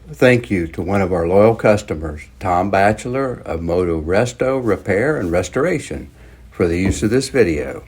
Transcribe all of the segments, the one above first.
Thank you to one of our loyal customers, Tom Batchelor of Moto Resto Repair and Restoration, for the use of this video.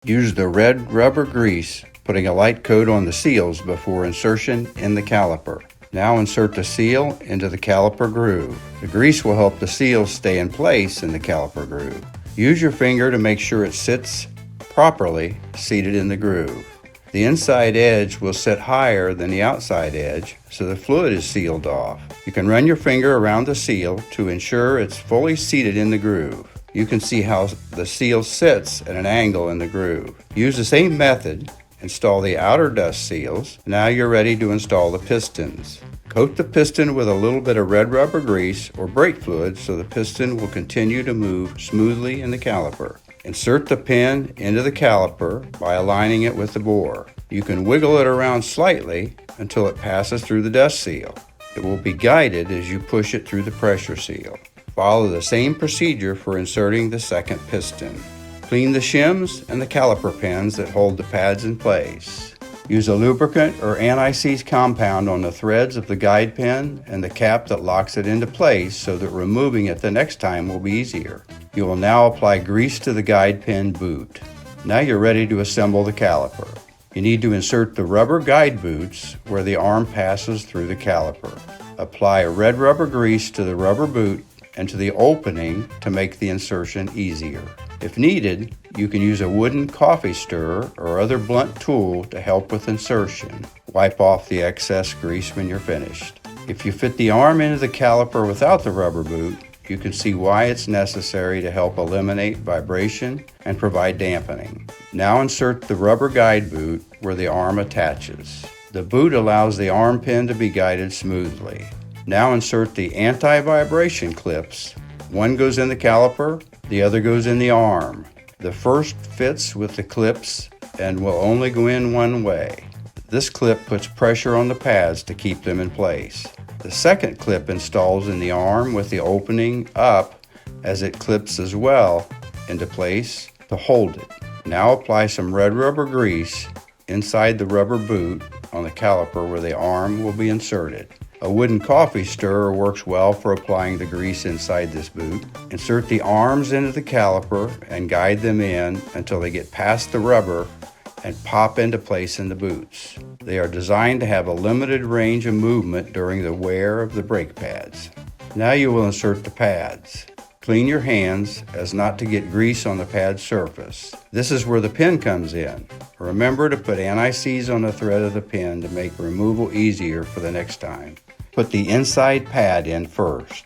Use the red rubber grease, putting a light coat on the seals before insertion in the caliper. Now insert the seal into the caliper groove. The grease will help the seals stay in place in the caliper groove. Use your finger to make sure it sits properly seated in the groove. The inside edge will sit higher than the outside edge, so the fluid is sealed off. You can run your finger around the seal to ensure it's fully seated in the groove. You can see how the seal sits at an angle in the groove. Use the same method. Install the outer dust seals. Now you're ready to install the pistons. Coat the piston with a little bit of red rubber grease or brake fluid so the piston will continue to move smoothly in the caliper. Insert the pin into the caliper by aligning it with the bore. You can wiggle it around slightly until it passes through the dust seal. It will be guided as you push it through the pressure seal. Follow the same procedure for inserting the second piston. Clean the shims and the caliper pins that hold the pads in place. Use a lubricant or anti-seize compound on the threads of the guide pin and the cap that locks it into place so that removing it the next time will be easier. You will now apply grease to the guide pin boot. Now you're ready to assemble the caliper. You need to insert the rubber guide boots where the arm passes through the caliper. Apply red rubber grease to the rubber boot and to the opening to make the insertion easier. If needed, you can use a wooden coffee stirrer or other blunt tool to help with insertion. Wipe off the excess grease when you're finished. If you fit the arm into the caliper without the rubber boot, you can see why it's necessary to help eliminate vibration and provide dampening. Now insert the rubber guide boot where the arm attaches. The boot allows the arm pin to be guided smoothly. Now insert the anti-vibration clips. One goes in the caliper, the other goes in the arm. The first fits with the clips and will only go in one way. This clip puts pressure on the pads to keep them in place. The second clip installs in the arm with the opening up as it clips as well into place to hold it. Now apply some red rubber grease inside the rubber boot on the caliper where the arm will be inserted. A wooden coffee stirrer works well for applying the grease inside this boot. Insert the arms into the caliper and guide them in until they get past the rubber and pop into place in the boots. They are designed to have a limited range of movement during the wear of the brake pads. Now you will insert the pads. Clean your hands as not to get grease on the pad surface. This is where the pin comes in. Remember to put anti-seize on the thread of the pin to make removal easier for the next time. Put the inside pad in first,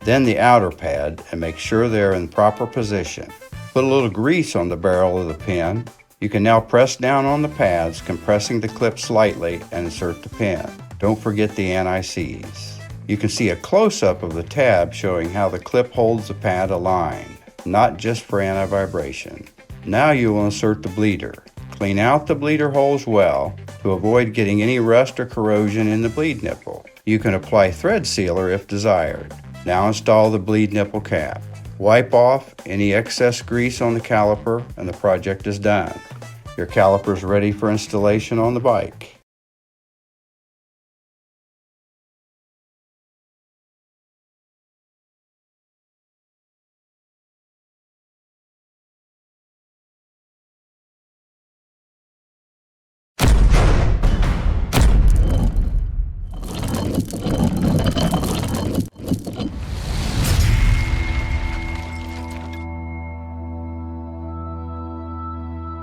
then the outer pad, and make sure they're in proper position. Put a little grease on the barrel of the pin. You can now press down on the pads, compressing the clip slightly, and insert the pin. Don't forget the anti-seize. You can see a close-up of the tab showing how the clip holds the pad aligned, not just for anti-vibration. Now you will insert the bleeder. Clean out the bleeder holes well to avoid getting any rust or corrosion in the bleed nipple. You can apply thread sealer if desired. Now install the bleed nipple cap. Wipe off any excess grease on the caliper and the project is done. Your caliper is ready for installation on the bike.